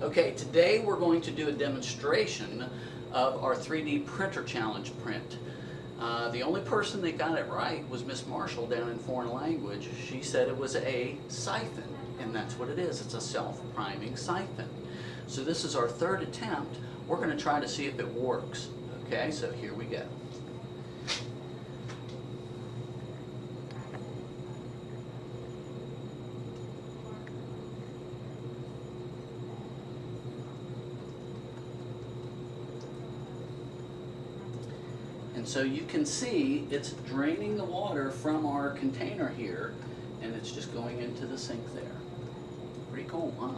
Okay, today we're going to do a demonstration of our 3D Printer Challenge print. The only person that got it right was Miss Marshall down in foreign language. She said it was a siphon, and that's what it is. It's a self-priming siphon. So this is our third attempt. We're going to try to see if it works. Okay, so here we go. And so you can see it's draining the water from our container here, and it's just going into the sink there. Pretty cool, huh?